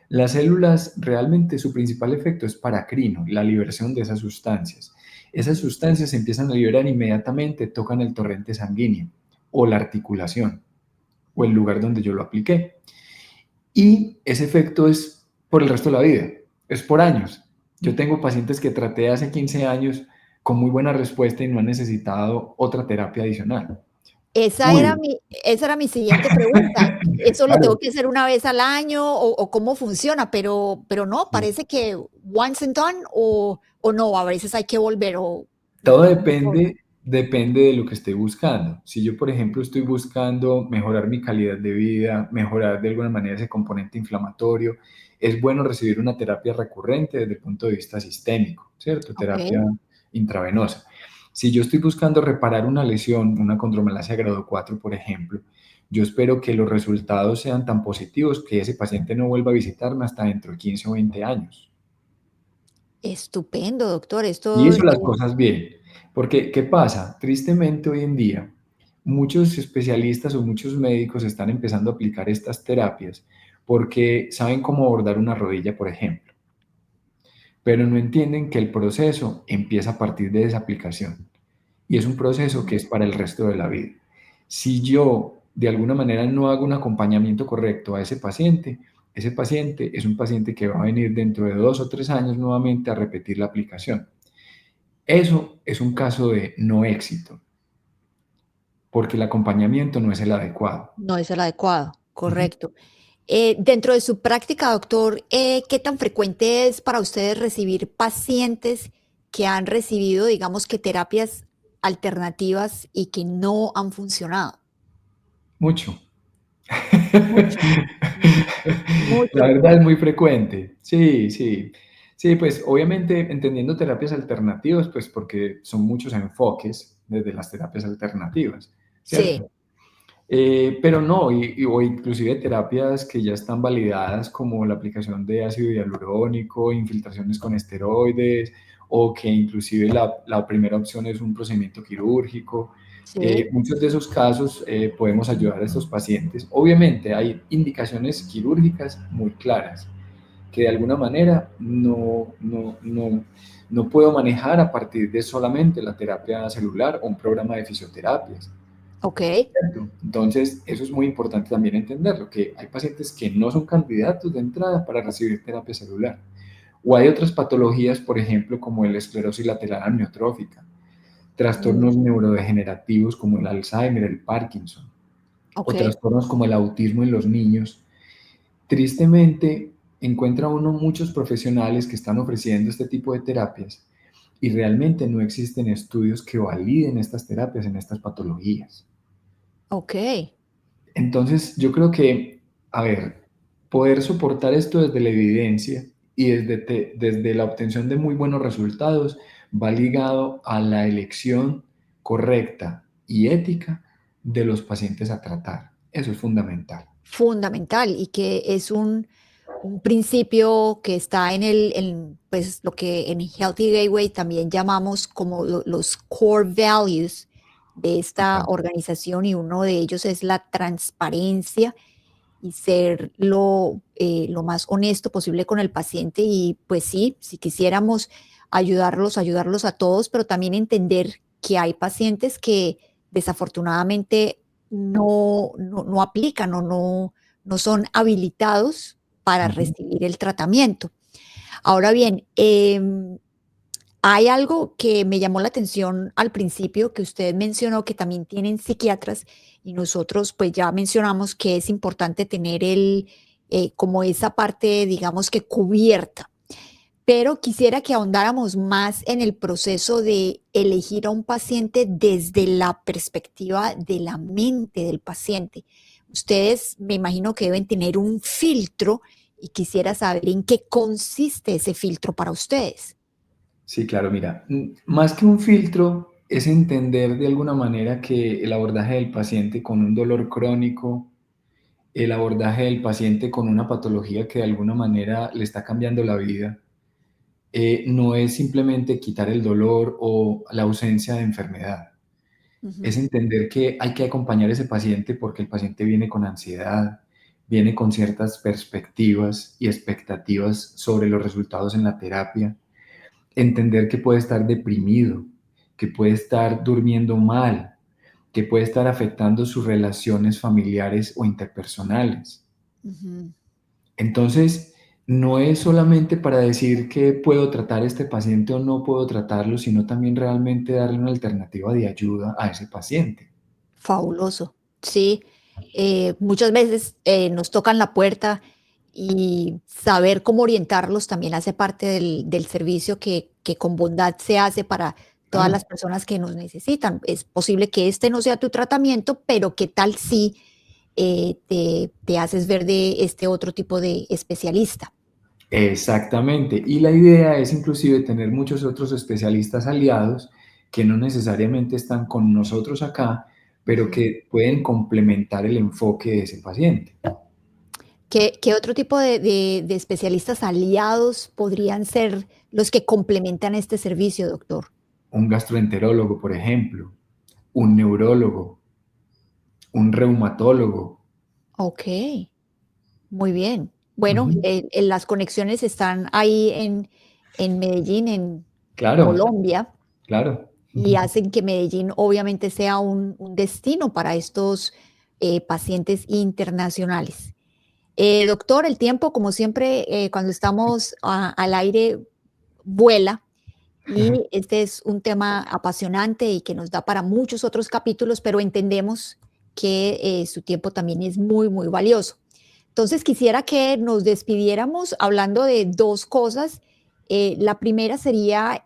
Las células realmente su principal efecto es paracrino, la liberación de esas sustancias. Esas Ujú. sustancias se empiezan a liberar inmediatamente, tocan el torrente sanguíneo o la articulación o el lugar donde yo lo apliqué. Y ese efecto es por el resto de la vida, es por años. Yo tengo pacientes que traté hace 15 años con muy buena respuesta y no han necesitado otra terapia adicional. Uy, Esa era mi siguiente pregunta. ¿Eso lo tengo claro, que hacer una vez al año o cómo funciona? Pero no, sí. parece que once and done o no, a veces hay que volver o Todo no importa. depende de lo que esté buscando. Si yo, por ejemplo, estoy buscando mejorar mi calidad de vida, mejorar de alguna manera ese componente inflamatorio, es bueno recibir una terapia recurrente desde el punto de vista sistémico, ¿cierto? Terapia Okey. intravenosa. Si yo estoy buscando reparar una lesión, una condromalacia grado 4, por ejemplo, yo espero que los resultados sean tan positivos que ese paciente no vuelva a visitarme hasta dentro de 15 o 20 años. Estupendo, doctor. Y Esto, hizo las cosas bien. Porque, ¿qué pasa? Tristemente hoy en día, muchos especialistas o muchos médicos están empezando a aplicar estas terapias porque saben cómo abordar una rodilla, por ejemplo, pero no entienden que el proceso empieza a partir de esa aplicación y es un proceso que mm, es para el resto de la vida. Si yo de alguna manera no hago un acompañamiento correcto a ese paciente es un paciente que va a venir dentro de 2 o 3 años nuevamente a repetir la aplicación. Eso es un caso de no éxito, porque el acompañamiento no es el adecuado. no es el adecuado, Ujú. correcto. Dentro de su práctica, doctor, ¿qué tan frecuente es para ustedes recibir pacientes que han recibido, digamos que terapias alternativas y que no han funcionado? Mucho. Mucho, mm, La mucho. verdad es muy frecuente. Sí, sí. Sí, pues obviamente entendiendo terapias alternativas, pues porque son muchos enfoques desde las terapias alternativas, Sí, ¿cierto? Pero no, o inclusive terapias que ya están validadas como la aplicación de ácido hialurónico, infiltraciones con esteroides, o que inclusive la primera opción es un procedimiento quirúrgico. sí, Muchos de esos casos podemos ayudar a estos pacientes. Obviamente hay indicaciones quirúrgicas muy claras que de alguna manera no puedo manejar a partir de solamente la terapia celular o un programa de fisioterapias. okey. ¿Cierto? Entonces, eso es muy importante también entenderlo, que hay pacientes que no son candidatos de entrada para recibir terapia celular. O hay otras patologías, por ejemplo, como el esclerosis lateral amiotrófica, Mm, trastornos neurodegenerativos como el Alzheimer, el Parkinson, o okey. trastornos como el autismo en los niños. Tristemente, encuentra uno muchos profesionales que están ofreciendo este tipo de terapias, y realmente no existen estudios que validen estas terapias en estas patologías. Ok, Entonces, yo creo que, a ver, poder soportar esto desde la evidencia y desde la obtención de muy buenos resultados va ligado a la elección correcta y ética de los pacientes a tratar. Eso es fundamental. fundamental y que es un principio que está pues lo que en Healthy Gateway también llamamos como los core values de esta Total. organización y uno de ellos es la transparencia y ser lo más honesto posible con el paciente y pues sí, si quisiéramos ayudarlos a todos, pero también entender que hay pacientes que desafortunadamente no aplican o no son habilitados para Ujú. recibir el tratamiento. Ahora bien, hay algo que me llamó la atención al principio, que usted mencionó que también tienen psiquiatras y nosotros pues ya mencionamos que es importante tener como esa parte, digamos que cubierta. Pero quisiera que ahondáramos más en el proceso de elegir a un paciente desde la perspectiva de la mente del paciente. Ustedes me imagino que deben tener un filtro y quisiera saber en qué consiste ese filtro para ustedes. Sí, claro, mira, más que un filtro es entender de alguna manera que el abordaje del paciente con un dolor crónico, el abordaje del paciente con una patología que de alguna manera le está cambiando la vida, no es simplemente quitar el dolor o la ausencia de enfermedad. Es Ujú, entender que hay que acompañar a ese paciente porque el paciente viene con ansiedad, viene con ciertas perspectivas y expectativas sobre los resultados en la terapia. Entender que puede estar deprimido, que puede estar durmiendo mal, que puede estar afectando sus relaciones familiares o interpersonales. ujú. Entonces, no es solamente para decir que puedo tratar a este paciente o no puedo tratarlo, sino también realmente darle una alternativa de ayuda a ese paciente. Fabuloso. Sí, muchas veces nos tocan la puerta y saber cómo orientarlos también hace parte del servicio que con bondad se hace para todas Claro, las personas que nos necesitan. Es posible que este no sea tu tratamiento, pero ¿qué tal si te haces ver de este otro tipo de especialista? exactamente. Y la idea es inclusive tener muchos otros especialistas aliados que no necesariamente están con nosotros acá, pero Ujú. que pueden complementar el enfoque de ese paciente. ¿Qué otro tipo de especialistas aliados podrían ser los que complementan este servicio, doctor? Un gastroenterólogo, por ejemplo, un neurólogo, un reumatólogo. Ok, muy bien. Bueno, Ujú. las conexiones están ahí en Medellín, en Claro, Colombia, claro. y hacen que Medellín obviamente sea un destino para estos pacientes internacionales. Doctor, el tiempo, como siempre, cuando estamos al aire, vuela. Y este es un tema apasionante y que nos da para muchos otros capítulos, pero entendemos que su tiempo también es muy, muy valioso. Entonces, quisiera que nos despidiéramos hablando de dos cosas. La primera sería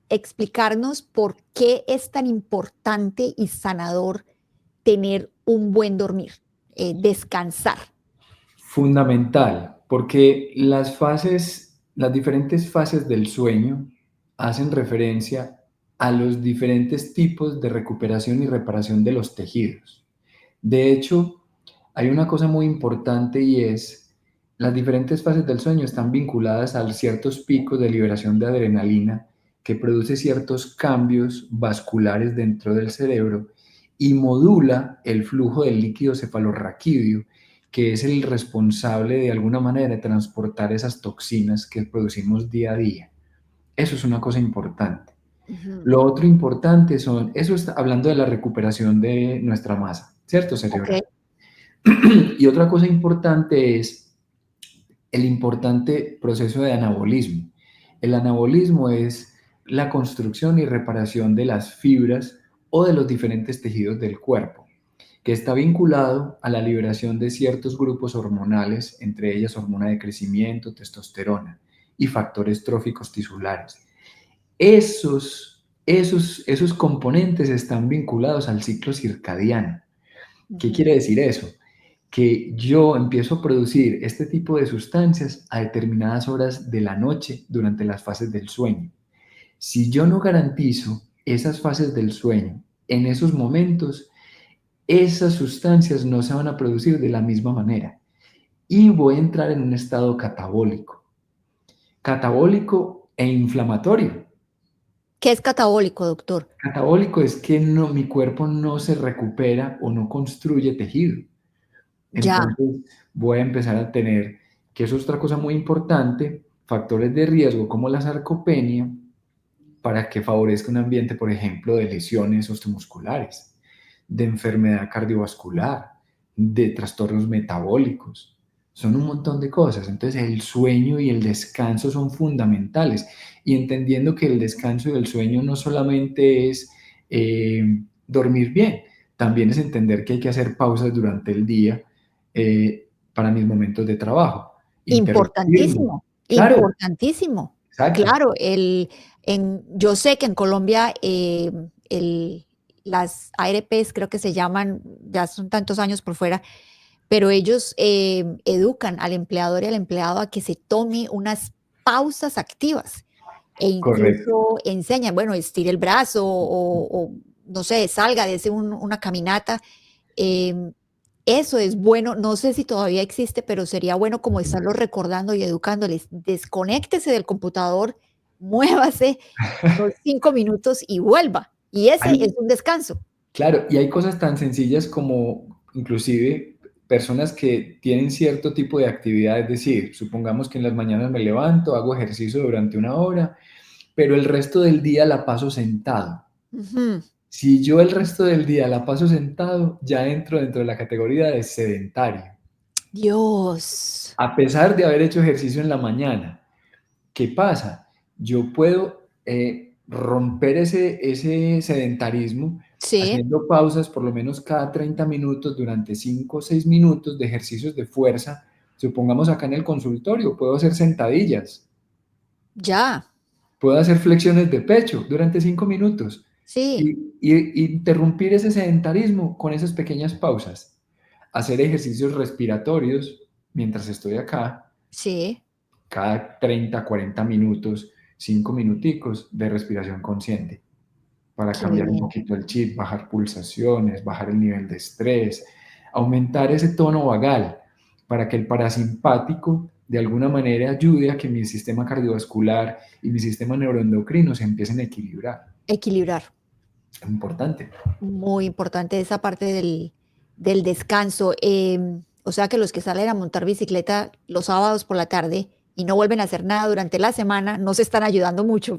explicarnos por qué es tan importante y sanador tener un buen dormir, descansar. Fundamental, porque las diferentes fases del sueño hacen referencia a los diferentes tipos de recuperación y reparación de los tejidos. De hecho, hay una cosa muy importante y es, las diferentes fases del sueño están vinculadas a ciertos picos de liberación de adrenalina que produce ciertos cambios vasculares dentro del cerebro y modula el flujo del líquido cefalorraquídeo, que es el responsable de alguna manera de transportar esas toxinas que producimos día a día. Eso es una cosa importante. Ujú. Lo otro importante eso está hablando de la recuperación de nuestra masa, ¿cierto? Ok. Cerebral. Y otra cosa importante es el importante proceso de anabolismo. El anabolismo es la construcción y reparación de las fibras o de los diferentes tejidos del cuerpo, que está vinculado a la liberación de ciertos grupos hormonales, entre ellas hormona de crecimiento, testosterona y factores tróficos tisulares. esos componentes están vinculados al ciclo circadiano. ¿Qué Ujú. quiere decir eso? Que yo empiezo a producir este tipo de sustancias a determinadas horas de la noche durante las fases del sueño. Si yo no garantizo esas fases del sueño en esos momentos, esas sustancias no se van a producir de la misma manera y voy a entrar en un estado catabólico e inflamatorio. ¿Qué es catabólico, doctor? Catabólico es que no, mi cuerpo no se recupera o no construye tejido. Ya, Entonces voy a empezar a tener, que eso es otra cosa muy importante, factores de riesgo como la sarcopenia, para que favorezca un ambiente, por ejemplo, de lesiones osteomusculares, de enfermedad cardiovascular, de trastornos metabólicos. Son un montón de cosas. Entonces el sueño y el descanso son fundamentales. Y entendiendo que el descanso y el sueño no solamente es dormir bien, también es entender que hay que hacer pausas durante el día para mis momentos de trabajo. Interrumpirlo. importantísimo, Claro, importantísimo. exacto. Claro, yo sé que en Colombia las ARPs creo que se llaman, ya son tantos años por fuera, pero ellos educan al empleador y al empleado a que se tome unas pausas activas e Correcto. incluso enseñan, bueno, estire el brazo o no sé, salga, dése una caminata. Em, Eso es bueno, no sé si todavía existe, pero sería bueno como estarlo recordando y educándoles. Desconéctese del computador, muévase unos 5 minutos y vuelva. Y ese es Hay, un descanso. claro, y hay cosas tan sencillas como inclusive personas que tienen cierto tipo de actividad, es decir, supongamos que en las mañanas me levanto, hago ejercicio durante una hora, pero el resto del día la paso sentado. Ujú. Si yo el resto del día la paso sentado, ya entro dentro de la categoría de sedentario. Dios. A pesar de haber hecho ejercicio en la mañana, ¿qué pasa? Yo puedo romper ese sedentarismo Sí, haciendo pausas por lo menos cada 30 minutos durante 5 o 6 minutos de ejercicios de fuerza. Supongamos acá en el consultorio, puedo hacer sentadillas, ya, puedo hacer flexiones de pecho durante 5 minutos sí, y interrumpir ese sedentarismo con esas pequeñas pausas. Hacer ejercicios respiratorios mientras estoy acá, sí, cada 30, 40 minutos, 5 minuticos de respiración consciente para qué cambiar un bien. poquito el chip, bajar pulsaciones, bajar el nivel de estrés, aumentar ese tono vagal para que el parasimpático de alguna manera ayude a que mi sistema cardiovascular y mi sistema neuroendocrino se empiecen a equilibrar. Equilibrar. Es importante. Muy importante esa parte del descanso. O sea que los que salen a montar bicicleta los sábados por la tarde y no vuelven a hacer nada durante la semana, no se están ayudando mucho.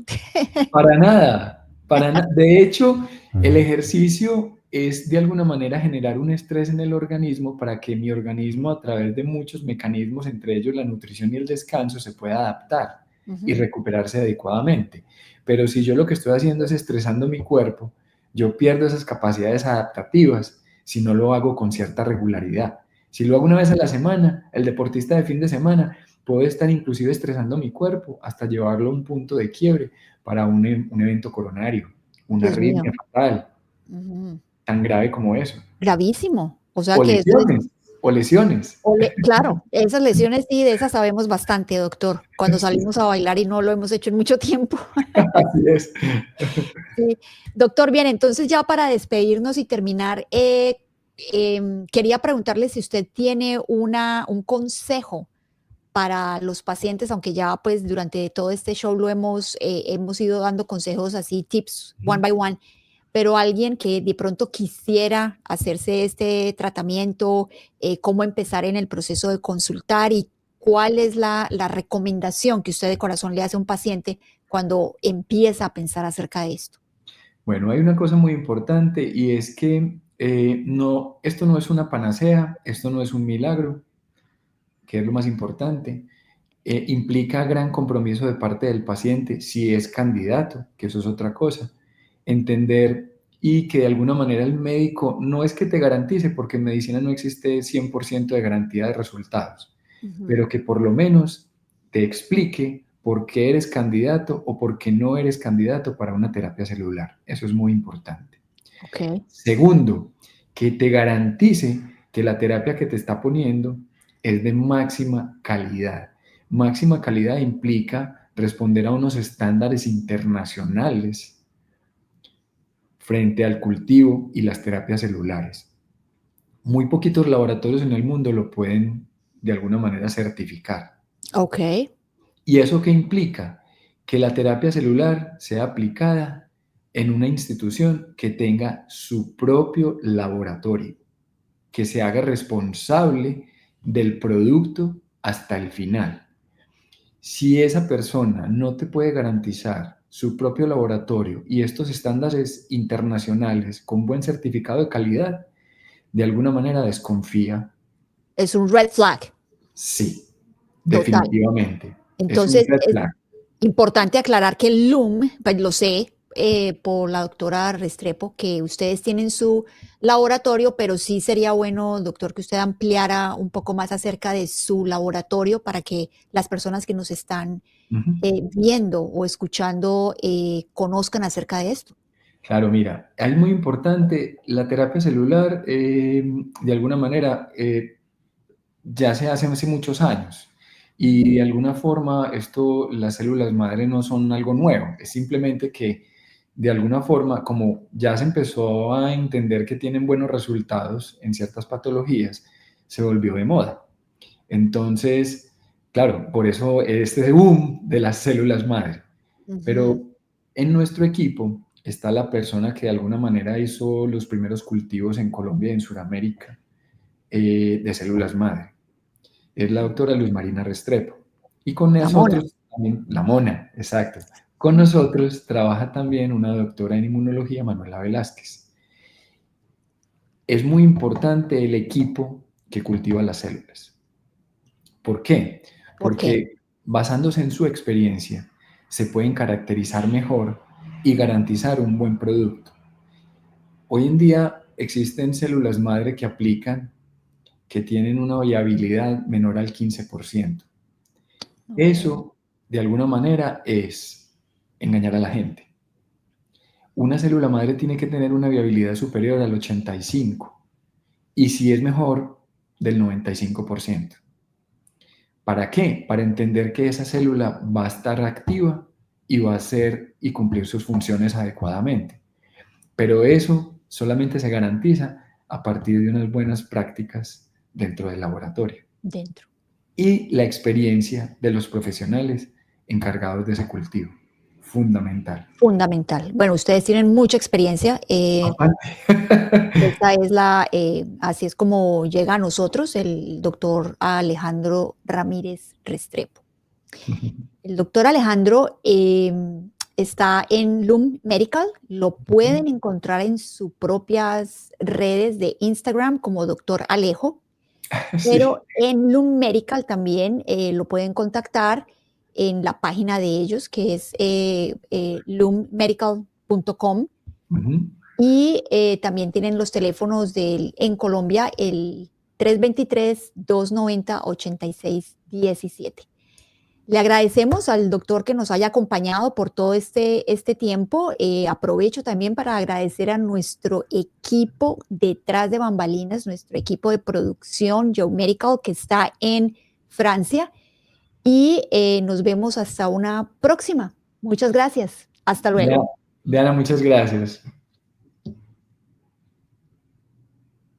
Para nada, para nada. De hecho, el ejercicio es de alguna manera generar un estrés en el organismo para que mi organismo a través de muchos mecanismos, entre ellos la nutrición y el descanso, se pueda adaptar y Ujú. recuperarse adecuadamente. Pero si yo lo que estoy haciendo es estresando mi cuerpo, yo pierdo esas capacidades adaptativas si no lo hago con cierta regularidad. Si lo hago una vez a la semana, el deportista de fin de semana puede estar inclusive estresando mi cuerpo hasta llevarlo a un punto de quiebre para un evento coronario, una Dios mío. arritmia fatal, Ujú. tan grave como eso. Gravísimo. O sea O que eso es, lesiones, o lesiones. claro, esas lesiones sí, de esas sabemos bastante, doctor, cuando Sí, salimos a bailar y no lo hemos hecho en mucho tiempo. así es. Sí. Doctor, bien, entonces ya para despedirnos y terminar, quería preguntarle si usted tiene un consejo para los pacientes, aunque ya pues durante todo este show hemos ido dando consejos así, tips one by one, pero alguien que de pronto quisiera hacerse este tratamiento, cómo empezar en el proceso de consultar y cuál es la recomendación que usted de corazón le hace a un paciente cuando empieza a pensar acerca de esto. Bueno, hay una cosa muy importante y es que no, esto no es una panacea, esto no es un milagro, que es lo más importante. Implica gran compromiso de parte del paciente si es candidato, que eso es otra cosa. Entender y que de alguna manera el médico no es que te garantice, porque en medicina no existe 100% de garantía de resultados, Ujú. pero que por lo menos te explique por qué eres candidato o por qué no eres candidato para una terapia celular. Eso es muy importante. Ok. Segundo, que te garantice que la terapia que te está poniendo es de máxima calidad. Máxima calidad implica responder a unos estándares internacionales frente al cultivo y las terapias celulares. Muy poquitos laboratorios en el mundo lo pueden de alguna manera certificar. Ok. ¿Y eso qué implica? Que la terapia celular sea aplicada en una institución que tenga su propio laboratorio, que se haga responsable del producto hasta el final. Si esa persona no te puede garantizar su propio laboratorio y estos estándares internacionales con buen certificado de calidad, de alguna manera desconfía. Es un red flag, Sí, total. definitivamente. Es un Entonces, red es flag. importante aclarar que el LUM, pues lo sé por la doctora Restrepo, que ustedes tienen su laboratorio, pero sí sería bueno, doctor, que usted ampliara un poco más acerca de su laboratorio para que las personas que nos están Ujú. viendo o escuchando conozcan acerca de esto. Claro, mira, es muy importante, la terapia celular, de alguna manera, ya se hace muchos años y de alguna forma esto, las células madre no son algo nuevo, es simplemente que de alguna forma, como ya se empezó a entender que tienen buenos resultados en ciertas patologías, se volvió de moda. Entonces, claro, por eso este boom de las células madre. Ujú. Pero en nuestro equipo está la persona que de alguna manera hizo los primeros cultivos en Colombia y en Sudamérica de células madre. Es la doctora Luz Marina Restrepo. Y con La mona. nosotros, también, la mona, exacto. Con nosotros trabaja también una doctora en inmunología, Manuela Velázquez. Es muy importante el equipo que cultiva las células. ¿Por qué? ¿Por qué? Porque basándose en su experiencia, se pueden caracterizar mejor y garantizar un buen producto. Hoy en día existen células madre que aplican que tienen una viabilidad menor al 15%. Ok. Eso, de alguna manera, es engañar a la gente. Una célula madre tiene que tener una viabilidad superior al 85% y si es mejor, del 95%. ¿Para qué? Para entender que esa célula va a estar activa y va a hacer y cumplir sus funciones adecuadamente. Pero eso solamente se garantiza a partir de unas buenas prácticas dentro del laboratorio Dentro. y la experiencia de los profesionales encargados de ese cultivo. Fundamental. Fundamental. Bueno, ustedes tienen mucha experiencia. Aparte. Esta es así es como llega a nosotros el doctor Alejandro Ramírez Restrepo. El doctor Alejandro está en Loom Medical, lo pueden encontrar en sus propias redes de Instagram como doctor Alejo, Sí. pero en Loom Medical también lo pueden contactar en la página de ellos que es loommedical.com. Ujú. Y también tienen los teléfonos en Colombia, el 323-290-8617. Le agradecemos al doctor que nos haya acompañado por todo este tiempo. Aprovecho también para agradecer a nuestro equipo detrás de bambalinas, nuestro equipo de producción, Joe Medical, que está en Francia. Y nos vemos hasta una próxima. Muchas gracias. Hasta luego. Diana, muchas gracias.